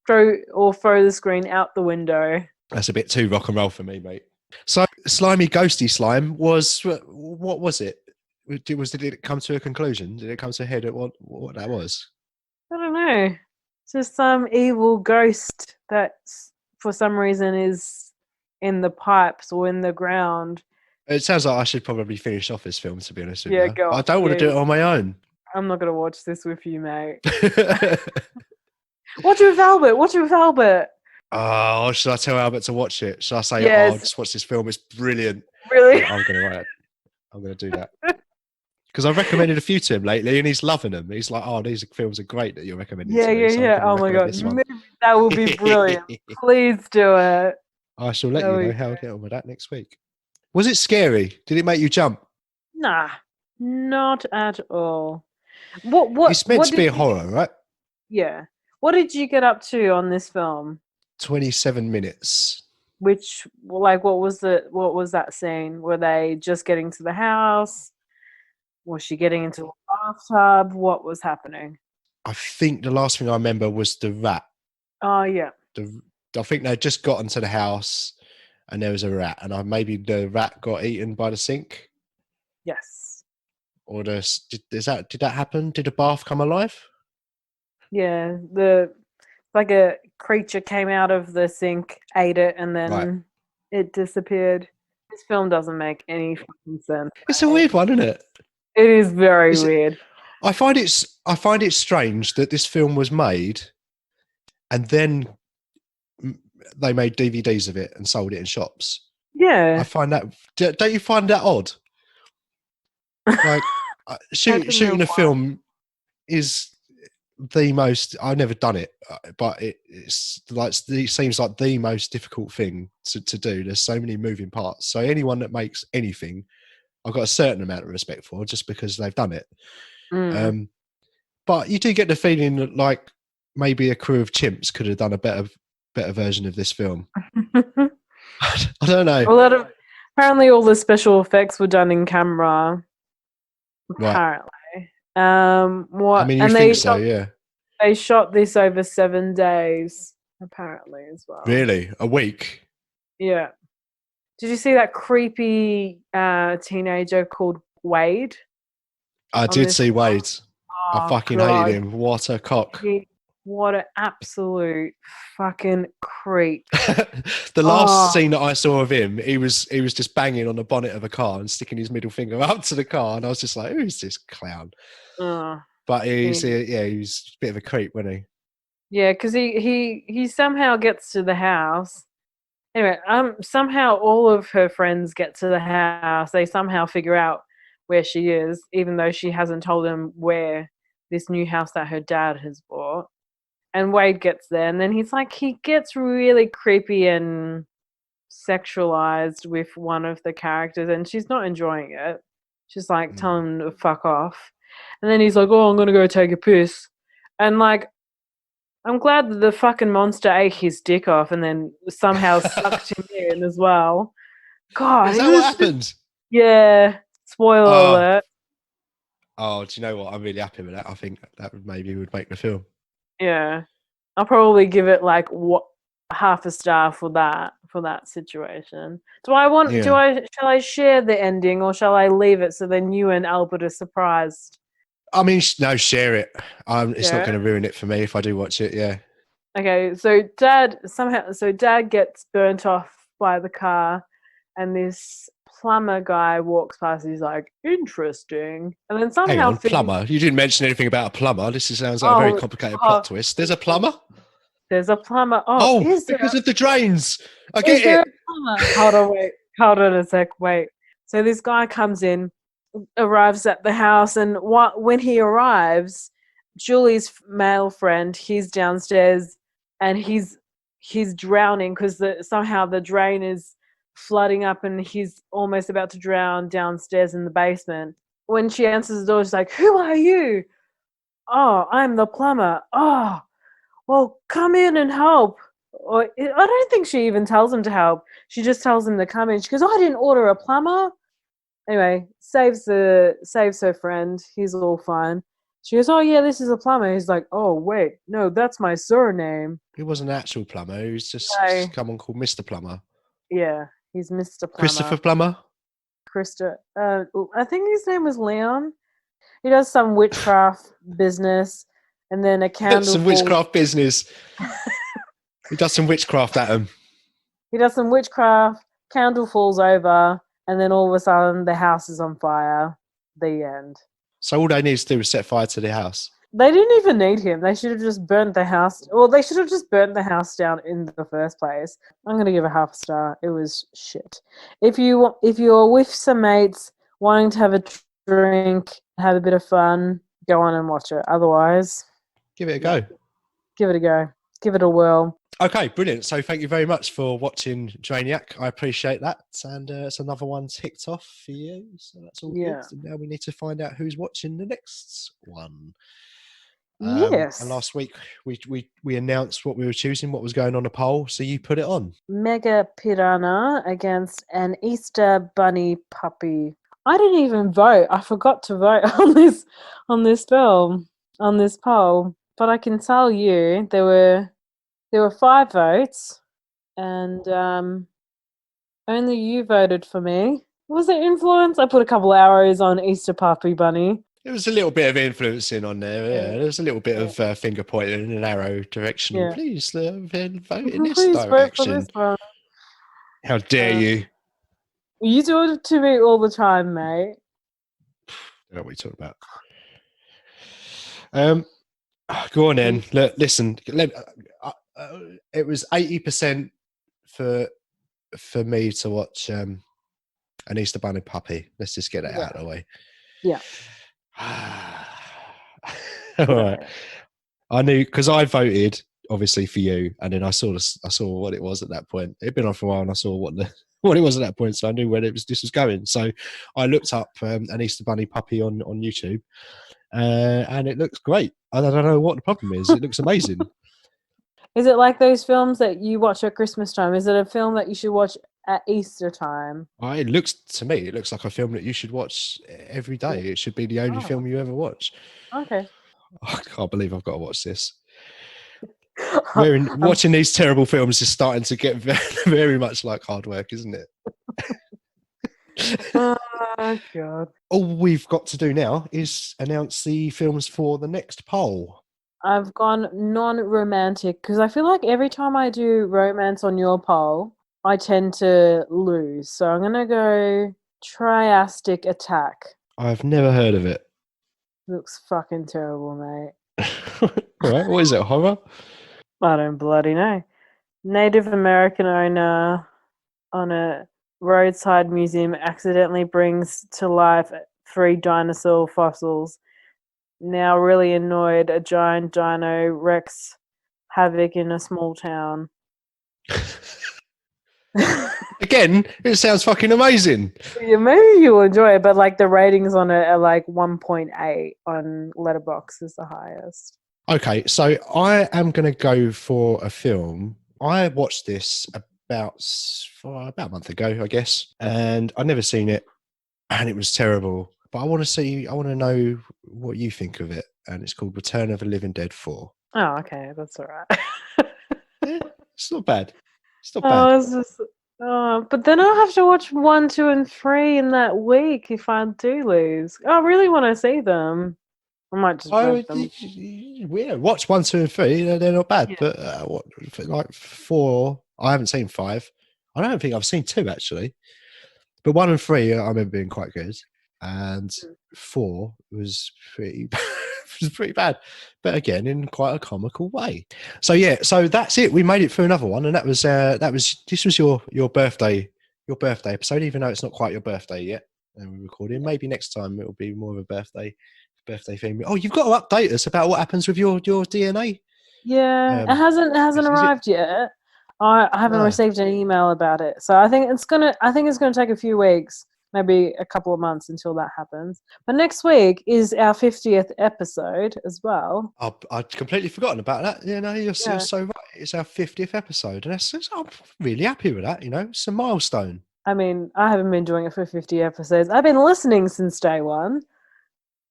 throw the screen out the window. That's a bit too rock and roll for me, mate. So, Slimy Ghosty Slime was, what was it? Did it come to a conclusion? Did it come to a head at what that was? I don't know. Just some evil ghost that for some reason is in the pipes or in the ground. It sounds like I should probably finish off this film, to be honest with you. Go on. I don't want to do it on my own. I'm not going to watch this with you, mate. Watch it with Albert. Oh, should I tell Albert to watch it? Should I say, just watch this film, it's brilliant? Really? Yeah, I'm going to do that. Because I've recommended a few to him lately and he's loving them. He's like, oh, these films are great that you're recommending to me. Yeah. Oh my God. That would be brilliant. Please do it. I shall let you know how I get on with that next week. Was it scary? Did it make you jump? Nah, not at all. What? It's meant to be a horror, right? Yeah. What did you get up to on this film? 27 minutes. Which, like, what was that scene? Were they just getting to the house? Was she getting into a bathtub? What was happening? I think the last thing I remember was the rat. Oh, yeah. I think they just got into the house and there was a rat, and maybe the rat got eaten by the sink. Yes. Or did that happen? Did the bath come alive? Yeah, like a creature came out of the sink, ate it, and then it disappeared. This film doesn't make any fucking sense. It's a weird one, isn't it? It is very weird. I find it strange that this film was made, and then they made DVDs of it and sold it in shops. Yeah. I find that. Don't you find that odd? Like shooting a film is the most. I've never done it, but it seems like the most difficult thing to do. There's so many moving parts. So anyone that makes anything, I've got a certain amount of respect for, just because they've done it. But you do get the feeling that, like, maybe a crew of chimps could have done a better version of this film. I don't know. Apparently all the special effects were done in camera. Apparently. I mean, you think so, yeah. They shot this over 7 days, apparently, as well. Really? A week? Yeah. Did you see that creepy teenager called Wade? I did see Wade. Oh, I fucking God. hated him. What a cock. What an absolute fucking creep. The last scene that I saw of him, he was just banging on the bonnet of a car and sticking his middle finger up to the car, and I was just like, who's this clown? But he was a bit of a creep, wasn't he? Yeah, because he somehow gets to the house. Anyway, somehow all of her friends get to the house. They somehow figure out where she is, even though she hasn't told them where this new house that her dad has bought. And Wade gets there, and then he gets really creepy and sexualized with one of the characters, and she's not enjoying it. She's like telling him to fuck off. And then he's like, oh, I'm going to go take a piss. And, like, I'm glad that the fucking monster ate his dick off and then somehow sucked him in as well. God. Is that what happened? Yeah. Spoiler alert. Oh, do you know what? I'm really happy with that. I think that maybe would make the film. Yeah. I'll probably give it like half a star for that situation. Shall I share the ending, or shall I leave it so then you and Albert are surprised? I mean, no, share it. It's not going to ruin it for me if I do watch it. Yeah. Okay, so Dad gets burnt off by the car, and this plumber guy walks past. He's like, interesting, and then somehow hang on, plumber. You didn't mention anything about a plumber. This sounds like a very complicated plot twist. There's a plumber. There's a plumber. Is because of the drains. I get it. Hold on a sec. Wait. So this guy comes in, arrives at the house, and when he arrives, Julie's male friend, he's downstairs, and he's drowning because somehow the drain is flooding up, and he's almost about to drown downstairs in the basement. When she answers the door, she's like, "Who are you?" "Oh, I'm the plumber." "Oh, well, come in and help." Or I don't think she even tells him to help. She just tells him to come in. She goes, "I didn't order a plumber." Anyway, saves her friend. He's all fine. She goes, "Oh yeah, this is a plumber." He's like, "Oh wait, no, that's my surname." He wasn't an actual plumber. He was just someone called Mr. Plumber. Yeah, he's Mr. Plumber. Christopher Plumber? I think his name was Leon. He does some witchcraft business, and then a candle. Some witchcraft business. He does some witchcraft at him. He does some witchcraft. Candle falls over, and then all of a sudden the house is on fire. The end. So all they need to do is set fire to the house. They didn't even need him. They should have just burnt the house. Well, they should have just burnt the house down in the first place. I'm going to give it half a star. It was shit. If you're with some mates wanting to have a drink, have a bit of fun, go on and watch it. Otherwise, give it a go. Give it a go. Give it a whirl. Okay, brilliant. So thank you very much for watching Drainiac. I appreciate that. And it's another one ticked off for you. So that's all good. And now we need to find out who's watching the next one. Yes. And last week we announced what we were choosing, what was going on the poll. So you put it on. Mega Piranha against an Easter Bunny puppy. I didn't even vote. I forgot to vote on this film, on this poll. But I can tell you there were 5 votes, and only you voted for me. Was it influence? I put a couple arrows on Easter Puppy Bunny. There was a little bit of influencing on there. Yeah, there was a little bit of finger pointing in an arrow direction. Yeah. Please vote in this Please vote for direction. this one. How dare you? You do it to me all the time, mate. I don't know what you're talking about. Go on then. Listen, it was 80% for me to watch an Easter Bunny puppy. Let's just get it out of the way. Yeah. All right. I knew because I voted obviously for you, and then I saw what it was at that point. It'd been on for a while, and I saw what it was at that point, so I knew where this was going. So I looked up an Easter Bunny puppy on YouTube, and it looks great. I don't know what the problem is. It looks amazing. Is it like those films that you watch at Christmas time? Is it a film that you should watch at Easter time? It looks like a film that you should watch every day. It should be the only film you ever watch. Okay. I can't believe I've got to watch this. Watching these terrible films is starting to get very, very much like hard work, isn't it? Oh, God. All we've got to do now is announce the films for the next poll. I've gone non-romantic because I feel like every time I do romance on your poll, I tend to lose. So I'm going to go Triastic Attack. I've never heard of it. Looks fucking terrible, mate. All right, what is it, horror? I don't bloody know. Native American owner on a roadside museum accidentally brings to life 3 dinosaur fossils. Now really annoyed, a giant dino wreaks havoc in a small town. Again, it sounds fucking amazing. Yeah, maybe you'll enjoy it, but like the ratings on it are like 1.8 on Letterboxd is the highest. Okay, so I am going to go for a film. I watched this about a month ago, I guess, and I'd never seen it, and it was terrible. But I want to know what you think of it, and it's called Return of the Living Dead 4. Oh, okay, that's all right. Yeah, it's not bad. It's not bad. But then I'll have to watch 1, 2, and 3 in that week if I do lose. I really want to see them. I might just rent them. Yeah, watch 1, 2, and 3. They're not bad, but like 4, I haven't seen 5. I don't think I've seen 2 actually, but 1 and 3 I remember being quite good, and 4 was pretty bad, but again in quite a comical way. So yeah, so that's it. We made it through another one, and this was your birthday episode, even though it's not quite your birthday yet. And we're recording. Maybe next time it'll be more of a birthday theme. Oh, you've got to update us about what happens with your DNA. Yeah, it hasn't arrived yet. I haven't received an email about it, so I think it's gonna take a few weeks, maybe a couple of months until that happens. But next week is our 50th episode as well. I'd completely forgotten about that. You know, you're so right. It's our 50th episode, and I'm really happy with that. You know, it's a milestone. I mean, I haven't been doing it for 50 episodes. I've been listening since day one.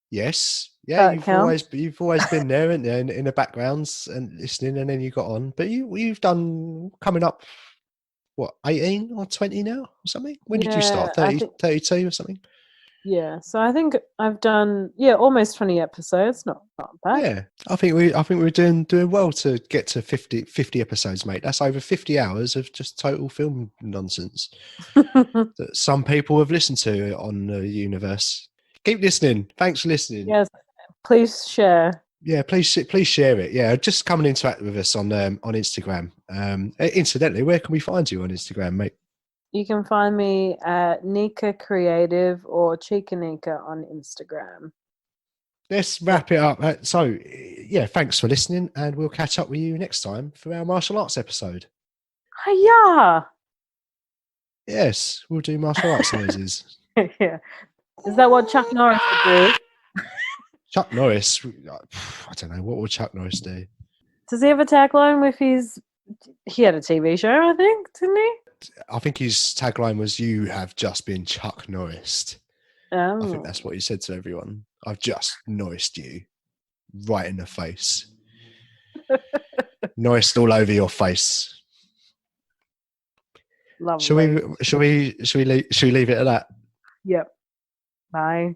Yes. Yeah, you've always been there, haven't you, in the backgrounds and listening, and then you got on. But you've done coming up, what, 18 or 20 now or something? When did you start? 32 or something? Yeah, so I think I've done almost 20 episodes. Not bad. Yeah, I think we're doing well to get to 50 episodes, mate. That's over 50 hours of just total film nonsense that some people have listened to on the universe. Keep listening. Thanks for listening. Yes, please share. Yeah, please share it. Yeah, just come and interact with us on Instagram. Incidentally, where can we find you on Instagram, mate? You can find me at Nika Creative or Chica Nika on Instagram. Let's wrap it up. So, yeah, thanks for listening, and we'll catch up with you next time for our martial arts episode. Hiya! Yes, we'll do martial arts noises. Yeah. Is that what Chuck Norris would do? Chuck Norris. I don't know. What will Chuck Norris do? Does he have a tagline with his? He had a TV show, I think, didn't he? I think his tagline was, "You have just been Chuck Norris." I think Oh, that's what he said to everyone. I've just Norrised you right in the face. Norrised all over your face. lovely. Shall we leave it at that? Yep. Bye.